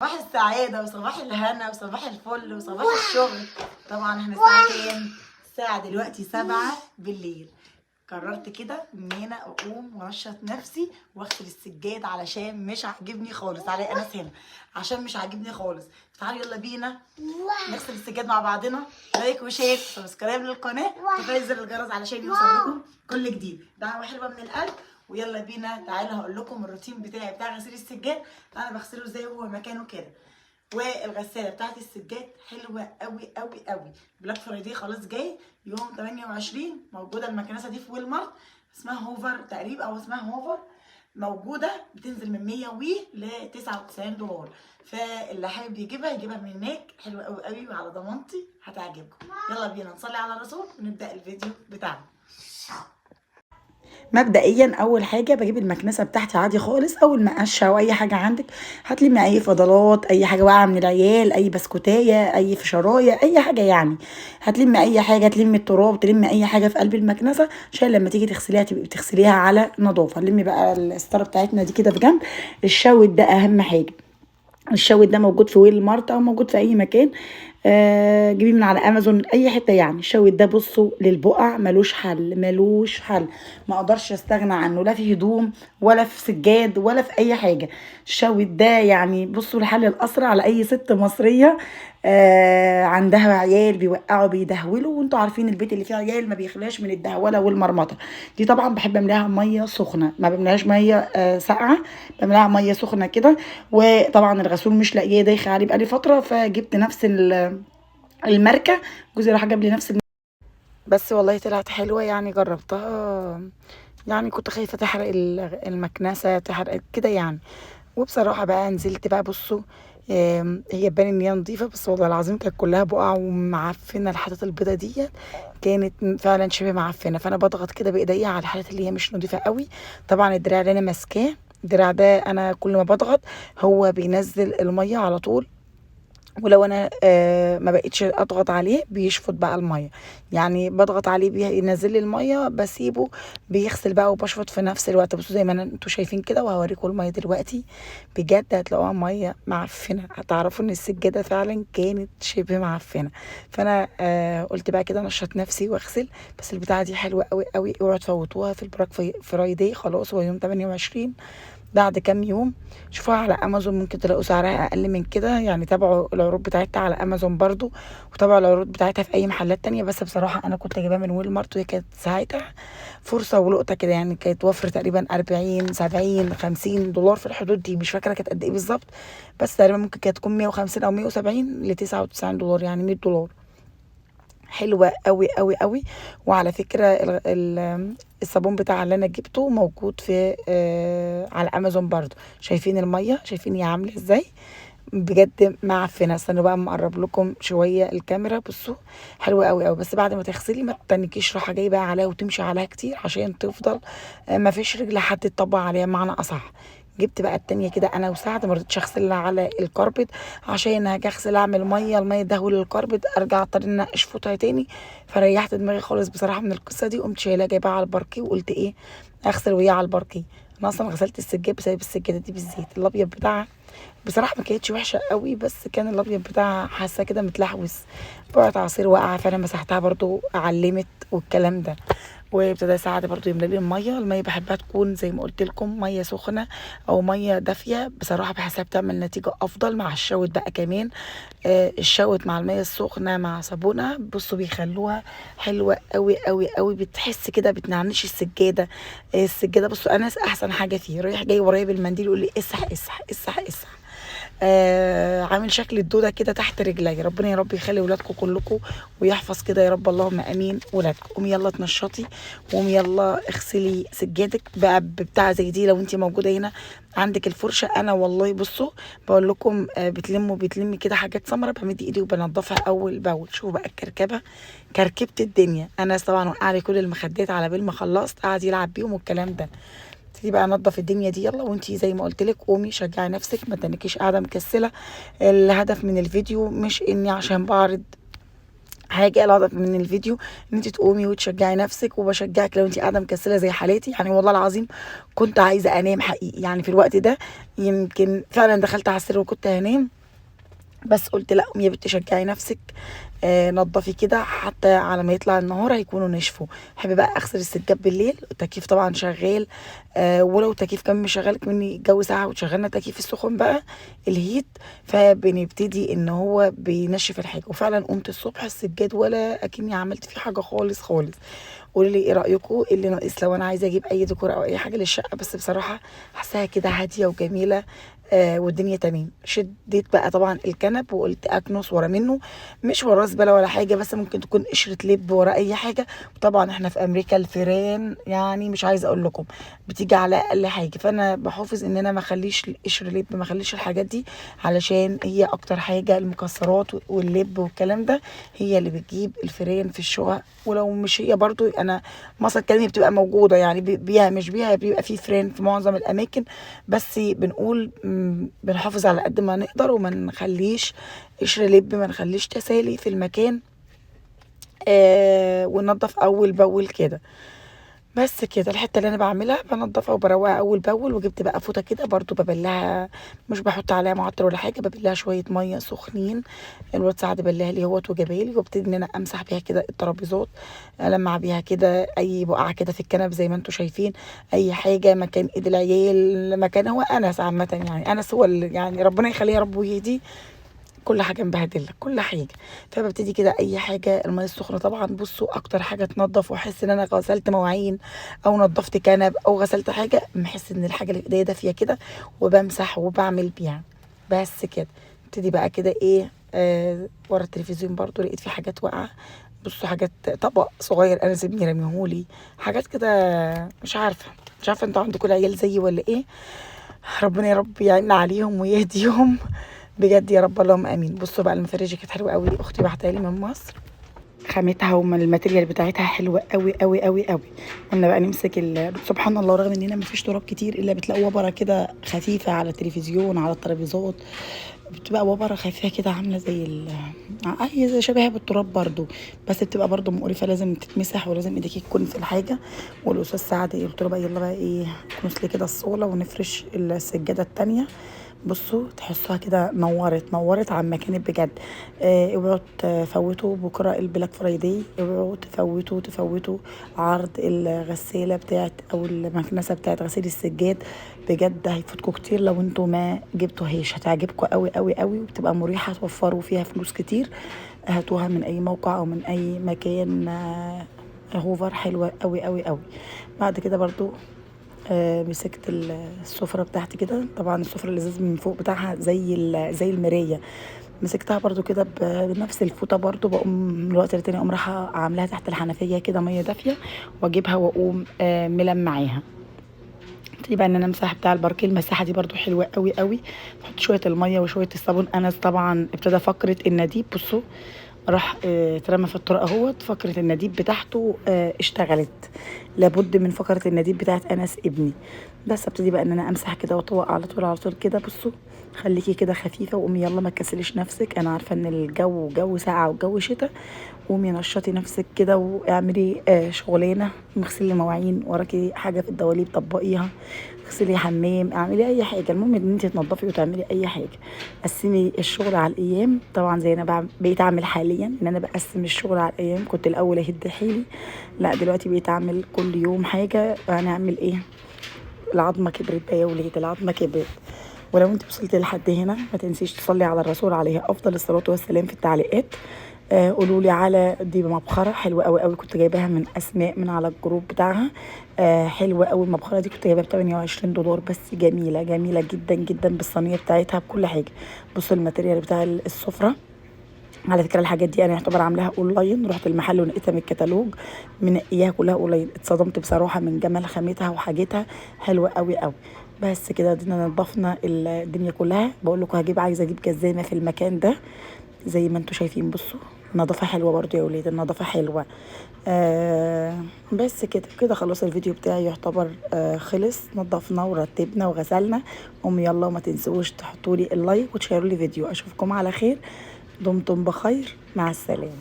صباح السعادة وصباح الهنا وصباح الفل وصباح الشغل. طبعا احنا الساعة كام؟ الساعة دلوقتي 7 بالليل. قررت كده ان انا اقوم وانشط نفسي واغسل السجاد علشان مش عاجبني خالص. علي انس هنا عشان مش عاجبني خالص. تعالوا يلا بينا نغسل السجاد مع بعضنا. لايك وشير سبسكرايب للقناة وتفعيل زر الجرس علشان يوصل لكم كل جديد. دعوة حلوة من القلب. ويلا بينا تعالوا هقول لكم الروتين بتاعي بتاع غسيل السجاد. انا بغسله ازاي وهو مكانه كده. والغساله بتاعت السجاد حلوه قوي قوي قوي. بلاك فرايداي خلاص جاي يوم 28. موجوده المكنسه دي في ويل مارت، اسمها هوفر تقريبا او اسمها هوفر. موجوده بتنزل من 100 ل 99 دولار. فاللي حابب يجيبها من هناك. حلوه قوي قوي وعلى ضمانتي هتعجبكم. يلا بينا نصلي على الرسول ونبدا الفيديو بتاعنا. مبدئيا اول حاجه بجيب المكنسه بتاعتي عادي خالص او المقشه او اي حاجه عندك. هتلمي اي فضلات، اي حاجه واقعه من العيال، اي بسكوتايه، اي فشرايه، اي حاجه يعني. هتلمي اي حاجه، تلمي التراب، تلمي اي حاجه في قلب المكنسه عشان لما تيجي تغسليها تبقي بتغسليها على نظافه. لمي بقى الستاره بتاعتنا دي كده في جنب. الشوت ده اهم حاجه. الشوت ده موجود في ويل مارت او موجود في اي مكان. جيبيه من على امازون اي حته. يعني الشوت ده بصوا للبقع ملوش حل ملوش حل. ما اقدرش استغنى عنه لا في هدوم ولا في سجاد ولا في اي حاجه. الشوت ده يعني بصوا الحل الاسرع لاي ست مصريه عندها عيال بيوقعوا بيدهولوا. وانتوا عارفين البيت اللي فيه عيال ما بيخلاش من الدهوله والمرمطه. دي طبعا بحب املاها ميه سخنه، ما بملاهاش ميه ساقعه. بملاها ميه سخنه كده. وطبعا الغسول مش لاقيه دايخه عليه بقالي فتره، فجبت نفس الماركه. جوزي راح جاب لي نفس بس والله طلعت حلوه يعني. جربتها يعني كنت خايفه تحرق المكنسه تحرق كده يعني. وبصراحه بقى نزلت بقى بصوا. هي بان ان هي نظيفه بس والله العظيم كانت كلها بقع ومعفنه. الحتت البيضه دي كانت فعلا شبه معفنه. فانا بضغط كده بايديا على الحتت اللي هي مش نظيفه قوي. طبعا الدراع اللي انا ماسكاه، الدراع ده انا كل ما بضغط هو بينزل الميه على طول. ولو انا ما بقيتش اضغط عليه بيشفط بقى الميه. يعني بضغط عليه بينزل لي الميه بسيبه بيغسل بقى وبشفط في نفس الوقت. بصوا زي ما انتوا شايفين كده وهوريكم الميه دلوقتي. بجد هتلاقوها ميه معفنه، هتعرفوا ان السجاده فعلا كانت شبه معفنه. فانا قلت بقى كده نشط نفسي واغسل. بس البتاعه دي حلوه قوي قوي. اوعوا تفوتوها في البلاك فرايداي. خلاص هو يوم 28 بعد كام يوم. شوفوها على امازون ممكن تلاقوا سعرها اقل من كده. يعني تابعوا العروض بتاعتها على امازون برضو وتابعوا العروض بتاعتها في اي محلات تانية. بس بصراحة انا كنت جايباها من ويل مارت وهي كانت ساعتها فرصة ولقطة كده. يعني كانت وفر تقريبا 40 70 50 دولار في الحدود دي. مش فاكرة كانت قد ايه بالظبط. بس تقريبا ممكن كانت تكون 150 او 170 ل 99 دولار يعني 100 دولار. حلوة قوي قوي قوي. وعلى فكرة الصابون بتاع اللي انا جبته موجود في على امازون برضو. شايفين المية؟ شايفين هي عاملة ازاي؟ بجد معفنه. استنوا بقى مقرب لكم شويه الكاميرا. بصوا حلوه قوي قوي. بس بعد ما تغسلي ما تتنكيش راحه جايبه عليها وتمشي عليها كتير عشان تفضل ما فيش رجل حد تطبق عليها معنى اصح. جبت بقى التانية كده انا وسعد. ما رضيتش اغسلها على الكاربت عشان هاجي اغسل اعمل الميه تدهول الكاربت ارجع اضطر ان أنا اشفطها تاني. فريحت دماغي خالص بصراحه من القصه دي. قمت شايلها جايباها على الباركيه وقلت ايه اغسل وهي على الباركيه. انا اصلا غسلت السجاد بسبب السجاده دي بالزيت. الابيض بتاعها بصراحه ما كانتش وحشه قوي بس كان الابيض بتاعها حاسه كده متلحوس. بقعه عصير واقعه فانا مسحتها برضو علمت والكلام ده. وابتدى يساعد برضو يملى لي الميه بحبها تكون زي ما قلت لكم ميه سخنه او ميه دافيه. بصراحه بحسها بتعمل نتيجه افضل مع الشوت بقى كمان. الشوت مع الميه السخنه مع صابونه بصوا بيخلوها حلوه قوي قوي قوي. بتحس كده بتنعنش السجاده. السجاده بصوا انس احسن حاجه فيه رايح جاي ورايا بالمنديل يقول لي اسح اسح اسح اسح. عامل شكل الدودة كده تحت رجلي. ربنا يا رب يخلي ولادكم كلكم ويحفظ كده يا رب اللهم امين ولادكم. قومي يلا اتنشطي وقومي يلا اغسلي سجادك بقى بتاع زي دي. لو انت موجوده هنا عندك الفرشه. انا والله بصوا بقول لكم بتلمي كده حاجات سمراء بمد ايدي وبنضفها اول باول. شوفوا بقى الكركبه كركبت الدنيا. انا طبعا وقع لي كل المخدات على بال ما خلصت قعد يلعب بيهم والكلام ده. ابتدي بقى انضف الدنيا دي يلا. وانتي زي ما قلت لك قومي شجعي نفسك ما تنكيش قاعده مكسله. الهدف من الفيديو مش اني عشان بعرض حاجه الهدف من الفيديو ان انت تقومي وتشجعي نفسك، وبشجعك لو انت قاعده مكسله زي حالتي. يعني والله العظيم كنت عايزه انام حقيقي يعني في الوقت ده، يمكن فعلا دخلت على السرير وكنت هنام، بس قلت لا قومي يا بنتي شجعي نفسك. نضفي كده حتى على ما يطلع النهار هيكونوا نشفوا. احب بقى اغسل السجاد بالليل، التكييف طبعا شغال. ولو التكييف كان مش شغال كمان الجو ساقع وشغلنا التكييف السخن بقى الهيت، فبنبتدي ان هو بينشف الحاجه. وفعلا قمت الصبح السجاد ولا اكني عملت فيه حاجه خالص خالص. قولوا لي ايه رايكم، إيه اللي ناقص لو انا عايزه اجيب اي ديكور او اي حاجه للشقه؟ بس بصراحه حاساها كده هاديه وجميله. والدنيا تمام. شديت بقى طبعا الكنب وقلت اكنس ورا منه، مش وراه زباله ولا حاجه، بس ممكن تكون قشره لب ورا اي حاجه. وطبعا احنا في امريكا الفيران يعني مش عايزه اقول لكم بتيجي على اقل حاجه، فانا بحافظ ان انا ما اخليش قشر لب، ما اخليش الحاجات دي، علشان هي اكتر حاجه المكسرات واللب والكلام ده هي اللي بتجيب الفيران في الشقق. ولو مش هي برضو انا مصر الكلمه بتبقى موجوده يعني بيها مش بيها، بيبقى في فران في معظم الاماكن، بس بنقول بنحافظ على قد ما نقدر وما نخليش قشر لب، ما نخليش تسالي في المكان. وننضف اول باول كده. بس كده الحته اللي انا بعملها بنضفها وبروقها اول باول. وجبت بقى فوطه كده برضو ببلها، مش بحط عليها معطر ولا حاجه، ببلها شويه ميه سخنين. الواد سعد بلها لي هوت وجابالي، وابتدي ان انا امسح بيها كده الترابيزات، المع بيها كده اي بقعه كده في الكنب زي ما انتم شايفين، اي حاجه مكان ايد العيال، مكان هو انس عامه يعني، انس هو اللي يعني ربنا يخليه يا رب ويهديه، كل حاجه مبهدله كل حاجه. فببتدي كده اي حاجه الميه السخنه طبعا بصوا اكتر حاجه تنضف، واحس ان انا غسلت مواعين او نضفت كنب او غسلت حاجه، بحس ان الحاجه اللي في ايديا دافيه كده، وبمسح وبعمل بيها. بس كده ابتدي بقى كده ايه. ورا التلفزيون برضو لقيت في حاجات واقعه، بصوا حاجات، طبق صغير انا زميلي رميهولي، حاجات كده. مش عارفه انتوا عندكم العيال زيي ولا ايه؟ ربنا يا رب يعين عليهم ويهديهم بجد يا رب اللهم امين. بصوا بقى المفرشه كانت حلوه قوي، اختي بعتها لي من مصر، خامتها والماتيريال بتاعتها حلوه قوي قوي قوي قوي. قلنا بقى نمسك سبحان الله رغم اننا مفيش تراب كتير الا بتلاقوا وبره كده خفيفه على التلفزيون على الترابيزات، بتبقى وبره خفيفه كده عامله زي هي زي شبيهه بالتراب برضو، بس بتبقى برضو مقرفه لازم تتمسح ولازم ايديك تكون في الحاجه. والاستاذ سعد قلت له بقى يلا بقى ايه نكنس لي كده الصاله ونفرش السجاده التانيه. بصوا تحسوها كده نورت عما كانت بجد. اوعوا تفوتوا بكره البلاك فرايداي، اوعوا تفوتوا عرض الغساله بتاعت او المكنسه بتاعت غسيل السجاد، بجد هيفوتكم كتير لو انتوا ما جبتوهاش، هتعجبكم قوي قوي قوي وبتبقى مريحه، توفروا فيها فلوس كتير. هاتوها من اي موقع او من اي مكان. هوفر حلوه قوي قوي قوي. بعد كده برضو مسكت السفرة بتاعتي كده، طبعا السفرة الازاز من فوق بتاعها زي المراية، مسكتها برضو كده بنفس الفوطة برضو، بقوم من الوقت للتاني اقوم رايحة عاملاها تحت الحنفية كده مية دافية، واجيبها واقوم ملمعاها. ابتدي بقى ان انا امسح بتاع الباركيه، المساحه دي برضو حلوه قوي قوي. بحط شويه الميه وشويه الصابون. انا طبعا ابتدى فقره النديب بصوا راح اترمى في الطرق اهوت، فقره النديب بتاعته اشتغلت، لابد من فقره النديب بتاعت انس ابني. بس ابتدي بقى ان انا امسح كده واطوق على طول على طول كده. بصوا خليكي كده خفيفه وقومي يلا ما تكسليش نفسك، انا عارفه ان الجو جو ساقعه والجو شتاء، قومي نشطي نفسك كده واعملي شغلانه، اغسلي مواعين، وراكي حاجه في الدواليب طبقيها، اغسلي حمام، اعملي اي حاجه، المهم ان انت تنضفي وتعملي اي حاجه. قسمي الشغل على الايام، طبعا زي انا بقيت اعمل حاليا ان انا بقسم الشغل على الايام، كنت الاول اهد حيلي، لا دلوقتي بقيت اعمل كل يوم حاجه. هنعمل ايه؟ العظمه كبرت بقى يا ولاد، العظمه كبرت. ولو انت وصلتي لحد هنا ما تنسيش تصلي على الرسول عليه افضل الصلاه والسلام في التعليقات. قولوا لي على دي مبخره حلوه قوي قوي، كنت جايباها من اسماء من على الجروب بتاعها. حلوه قوي المبخره دي، كنت جايباها ب 28 دولار بس، جميله جميله جدا جدا بالصينيه بتاعتها بكل حاجه. بصوا الماتيريال بتاع السفره، على فكره الحاجات دي انا يعتبر عاملاها اونلاين، رحت المحل ونقيتها من الكتالوج، منقياها كلها اونلاين، اتصدمت بصراحه من جمال خامتها وحاجتها حلوه قوي قوي. بس كده دينا نضفنا الدنيا كلها. بقول لكم عايزه اجيب جزامه في المكان ده زي ما انتم شايفين. بصوا النظافه حلوه برضو يا ولاد، النظافه حلوه. بس كده كده خلاص الفيديو بتاعي يعتبر خلص، نظفنا ورتبنا وغسلنا. يلا وما تنسوش تحطوا لي اللايك وتشيروا لي فيديو. اشوفكم على خير، دمتم بخير، مع السلامه.